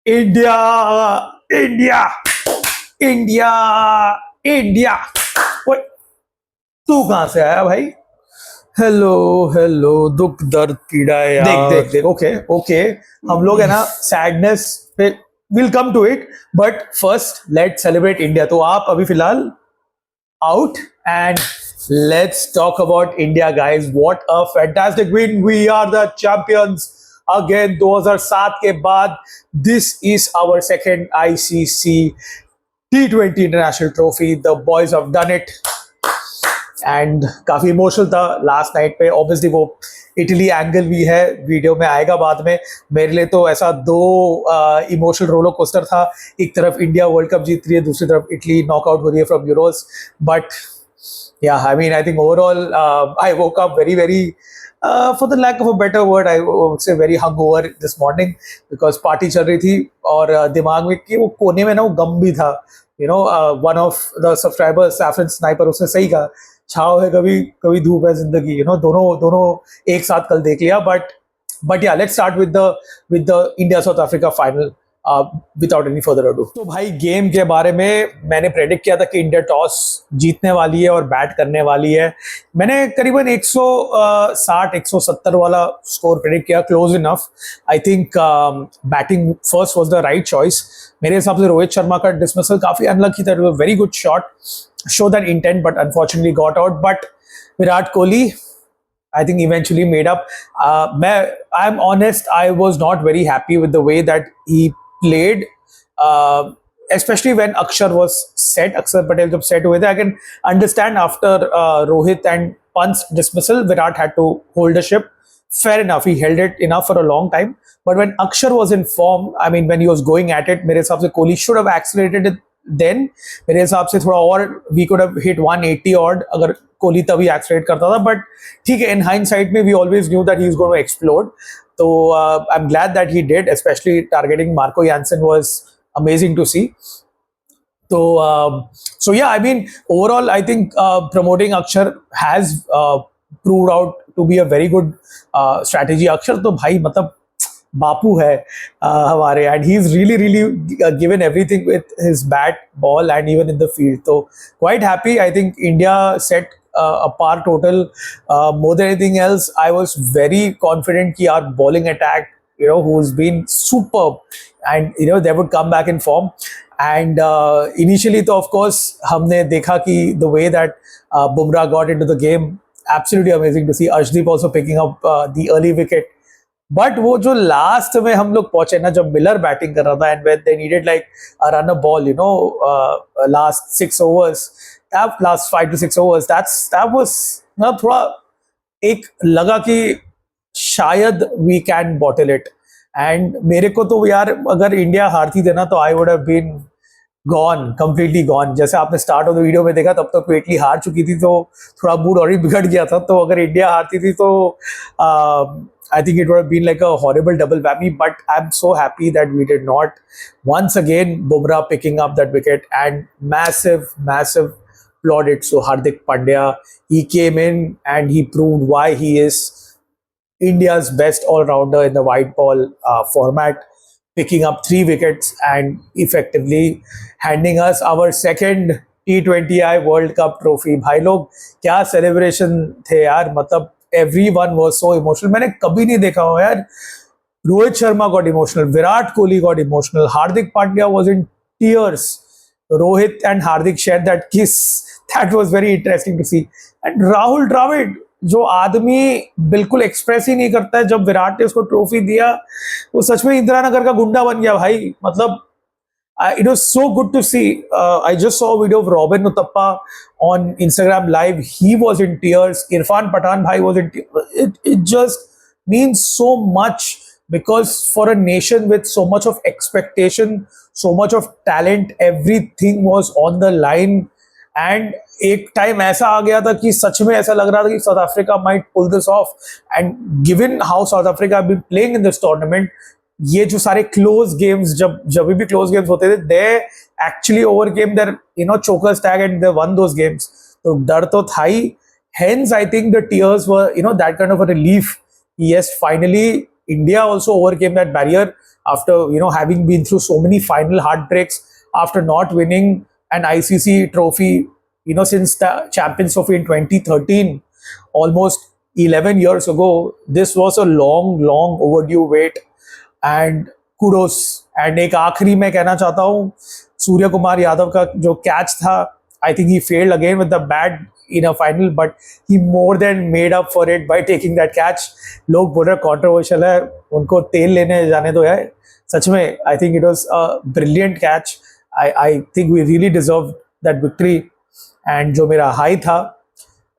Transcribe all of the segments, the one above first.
India India India India. ओए, तू कहां से आया भाई? हेलो हेलो, दुख दर्द पीड़ा है देख यार। देख देख ओके ओके, हम लोग है ना सैडनेस पे will come to it, but first let celebrate India. तो आप अभी फिलहाल out and let's talk about India, guys. What a fantastic win. We are the champions again 2007 के बाद. This is our second ICC T20 international trophy. The boys have done it. And काफी emotional था last night पे. Obviously वो Italy angle भी है, video में आएगा बाद में. मेरे लिए तो ऐसा दो इमोशनल रोलर कोस्टर था. एक तरफ इंडिया वर्ल्ड कप जीत रही है, दूसरी तरफ इटली नॉकआउट हो रही है from Euros. But yeah, I mean, I think overall, I woke up very, very, for the lack of a better word, I would say very hungover this morning because party चल रही थी और दिमाग में कि वो कोने में ना वो गम भी था. You know, one of the subscribers, Saffron Sniper, उसने सही कहा, छाव है कभी कभी धूप है जिंदगी. You know, दोनों दोनों एक साथ कल देख लिया. But yeah, let's start with the India South Africa final. Without any further ado. तो भाई गेम के बारे में मैंने प्रेडिक्ट किया था कि इंडिया टॉस जीतने वाली है और बैट करने वाली है. मैंने करीबन 160-170 वाला स्कोर प्रेडिक्ट किया, close enough. I think batting first was the right choice. मेरे हिसाब से रोहित शर्मा का डिसमिसल काफी अनलकी था. Very good shot, show that intent, but unfortunately got out. But Virat Kohli I think eventually made up. I'm honest, I was not very happy with the way that he played, especially when Akshar was set. Akshar Patel jab set हुए थे, I can understand after Rohit and Pant's dismissal, Virat had to hold the ship. Fair enough, he held it enough for a long time. But when Akshar was in form, I mean, when he was going at it, मेरे हिसाब से Kohli should have accelerated it then. मेरे हिसाब से थोड़ा और we could have hit 180 odd अगर कोहली तभी एक्सलेट करता था. बट ठीक है, इन हाइंडसाइट में we always knew that he is going to explode. तो I am glad that he did, especially targeting Marco Jansen was amazing to see. तो so yeah, I mean, overall I think promoting Akshar has proved out to be a very good strategy. Akshar तो भाई मतलब बापू है हमारे, and he is really really given everything with his bat ball and even in the field. तो quite happy. I think India set a par total. More than anything else, I was very confident कि our bowling attack, you know, who's been superb, and you know they would come back in form. And initially तो of course हमने देखा कि the way that Bumrah got into the game, absolutely amazing to see. Arshdeep also picking up the early wicket. But वो जो last में हम लोग पहुंचे ना, जब मिलर बैटिंग कर रहा था, and when they needed like a run a ball, you know, last 6 overs, last 5 to 6 overs, that was ना थोड़ा एक लगा कि शायद we can bottle it. And मेरे को तो यार अगर इंडिया हारती थी ना तो I would have been gone, completely gone. जैसे आपने स्टार्ट ऑफ द वीडियो में देखा, तब तक इटली हार चुकी थी तो थोड़ा मूड और ही बिगड़ गया था. तो अगर इंडिया हारती थी तो I think it would have been like a horrible double whammy, but I'm so happy that we did not. Once again, Bumrah picking up that wicket and massive plaudits to Hardik Pandya. He came in and he proved why he is India's best all-rounder in the white ball format, picking up 3 wickets and effectively handing us our second T20I World Cup trophy. भाई लोग क्या celebration थे यार, मतलब everyone was so emotional. मैंने कभी नहीं देखा हो यार. Rohit Sharma got emotional, Virat Kohli got emotional, Hardik Pandya was in tears. Rohit and Hardik shared that kiss. That was very interesting to see. And Rahul Dravid, जो आदमी बिल्कुल एक्सप्रेस ही नहीं करता है, जब विराट ने उसको ट्रॉफी दिया वो सच में इंदिरा नगर का गुंडा बन गया भाई. मतलब it was so good to see. I just saw a video of Robin Uthappa on Instagram Live. He was in tears. Irfan Pathan bhai was in tears. It just means so much, because for a nation with so much of expectation, so much of talent, everything was on the line. And एक time ऐसा आ गया था कि सच में ऐसा लग रहा था कि south Africa might pull this off. And given how South Africa have been playing in this tournament, ये जो सारे क्लोज गेम्स, जब भी क्लोज गेम्स होते थे, they actually overcame their, you know, chokers tag and they won those games. तो डर तो था ही. Hence I think the tears were, you know, that kind of a relief. Yes, finally India also overcame that barrier. after having been through so many final heartbreaks, after not winning an ICC trophy since the Champions Trophy in 2013, almost 11 years ago. This was a long overdue wait, and kudos. And एक आखिरी मैं कहना चाहता हूँ, सूर्य कुमार यादव का जो catch था, I think he failed again with the bat in a final, but he more than made up for it by taking that catch. लोग बोल रहे controversial है, उनको तेल लेने जाने दो यार. सच में I think it was a brilliant catch. I think we really deserved that victory. And जो मेरा high था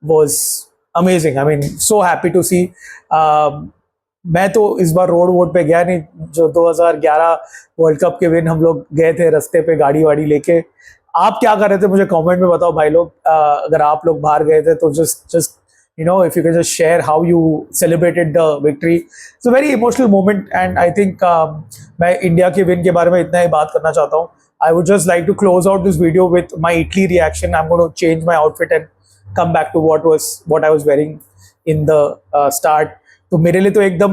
was amazing. I mean, so happy to see. मैं तो इस बार रोड वोड पे गया नहीं. जो 2011 वर्ल्ड कप के विन हम लोग गए थे रास्ते पे गाड़ी वाड़ी लेके. आप क्या कर रहे थे मुझे कमेंट में बताओ भाई लोग. अगर आप लोग बाहर गए थे तो just if you can just share how you celebrated the victory. It's a very emotional moment, and I think मैं इंडिया के विन के बारे में इतना ही बात करना चाहता हूँ. I would just like to close out this video with my Italy reaction. I'm going to change my outfit and come back to what I was wearing in the start. तो मेरे लिए तो एकदम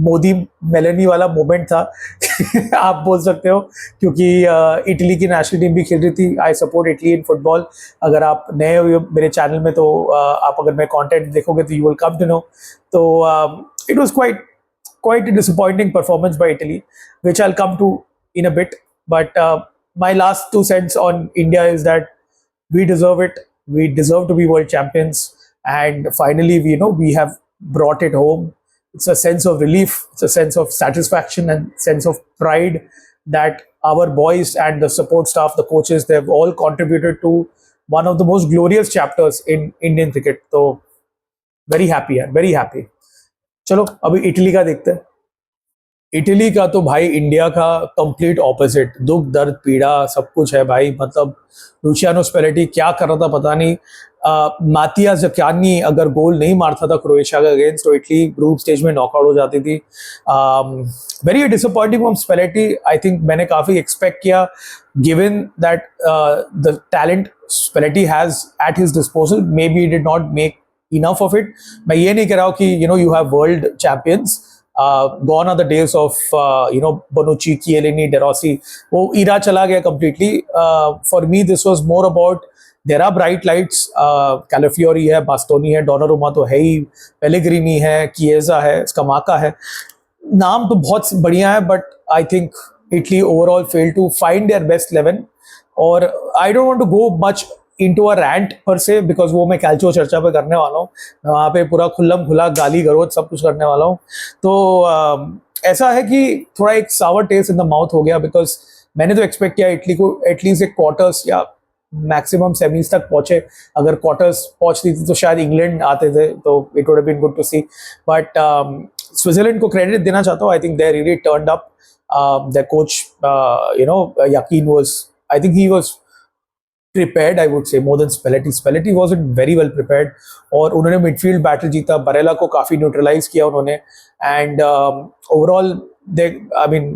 मोदी मेलेनी वाला moment था. आप बोल सकते हो, क्योंकि इटली की नेशनल टीम भी खेल रही थी. I support Italy in football. अगर आप नए हो मेरे चैनल में तो आप अगर मैं कंटेंट देखोगे तो you will come to know. तो it was quite a disappointing performance by Italy, which I'll come to in a bit. But my last 2 cents on India is that we deserve it. We deserve to be world champions, and finally we have brought it home. It's a sense of relief, it's a sense of satisfaction and sense of pride that our boys and the support staff, the coaches, they've all contributed to one of the most glorious chapters in Indian cricket. So very happy, very happy. चलो अभी Italy का देखते हैं. Italy का तो भाई India का complete opposite. दुख दर्द पीड़ा सब कुछ है भाई. मतलब लुचियानो स्पेलेटी क्या कर रहा था पता नहीं. मातिया जकियानी अगर गोल नहीं मारता था क्रोएशिया का अगेंस्ट तो इटली ग्रुप स्टेज में नॉकआउट हो जाती थी. Very disappointing from Spalletti. I think मैंने काफ़ी एक्सपेक्ट किया given that the talent Spalletti has at his disposal. Maybe did not make enough of it. मैं ये नहीं कह रहा हूँ कि you have world champions. Gone are the days of Bonucci, Chiellini, De Rossi. वो era चला गया completely. For me this was more about there are bright lights. Calafiori है, Bastoni है, Donnarumma तो है ही, Pellegrini है, Chiesa है, Scamacca है. नाम तो बहुत बढ़िया है, but I think Italy overall failed to find their best 11. और I don't want to go much into a rant per se, because वो मैं कैल्चो चर्चा पे करने वाला हूँ. मैं वहाँ पे पूरा खुल्लम खुला गाली गलौज सब कुछ करने वाला हूँ. तो ऐसा है कि थोड़ा एक सावर टेस्ट इन द माउथ हो गया, बिकॉज मैंने तो एक्सपेक्ट किया इटली को एटलीस्ट एक क्वार्टर्स या मैक्सिमम सेमीज तक पहुंचे. अगर क्वार्टर्स पहुंचती थी तो शायद इंग्लैंड आते थे, तो it would have been good to see. But Switzerland को क्रेडिट देना चाहता हूँ. I think they really turned up. their coach Yakin was, I think he was prepared, I would say, more than Spalletti. Spalletti wasn't very well prepared. और उन्होंने midfield battle जीता. Barella को काफी neutralize किया उन्होंने. And overall,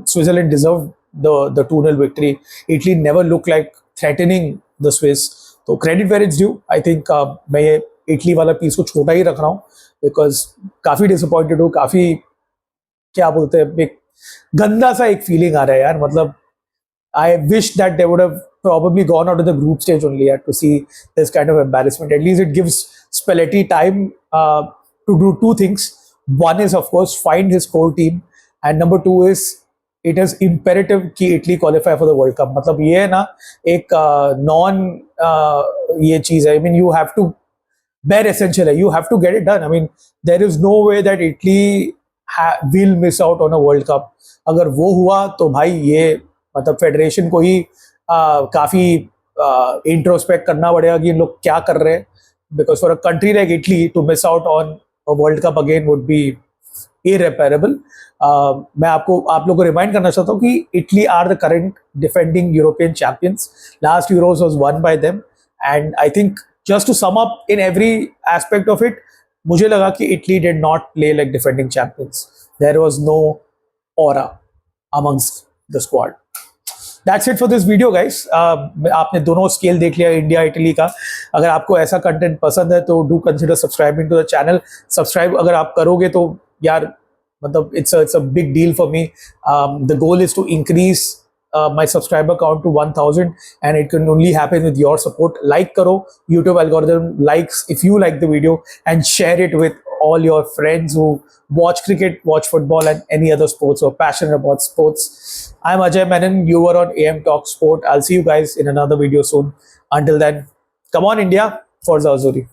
Switzerland deserved the 2-0 victory. Italy never looked like threatening the Swiss. तो credit where it's due. I think मैं ये इटली वाला पीस को छोटा ही रख रहा हूँ, बिकॉज काफी डिसअपॉइंटेड हूँ. काफी क्या बोलते हैं, एक गंदा सा एक फीलिंग आ रहा है यार. मतलब I wish that they would have probably gone out of the group stage only to see this kind of embarrassment. At least it gives Spalletti time to do 2 things. One is, of course, find his core team, and number 2 is it is imperative कि Italy qualify for the World Cup. मतलब ये है ना एक ये चीज़ है. I mean, you have to bare essential है. You have to get it done. I mean, there is no way that Italy will miss out on a World Cup. अगर वो हुआ तो भाई ये मतलब फेडरेशन को ही काफ़ी इंट्रोस्पेक्ट करना पड़ेगा कि इन लोग क्या कर रहे हैं. Because for a country like Italy to miss out on a world cup again would be irreparable. मैं आप लोग को रिमाइंड करना चाहता हूँ कि Italy are the current defending European champions. Last Euros was won by them, and I think just to sum up in every aspect of it, मुझे लगा कि Italy did not play like defending champions. There was no aura amongst the squad. That's it for this video, guys. आपने दोनों scale देख लिया India Italy का. अगर आपको ऐसा कंटेंट पसंद है तो do consider subscribing to the channel. Subscribe अगर आप करोगे तो यार it's a big deal for me. The goal is to increase my subscriber count to 1000, and it can only happen with your support. Like karo, YouTube algorithm likes if you like the video, and share it with all your friends who watch cricket, watch football, and any other sports or passionate about sports. I'm Ajay Menon. You were on AM Talk Sport. I'll see you guys in another video soon. Until then, come on India, Forza Azuri.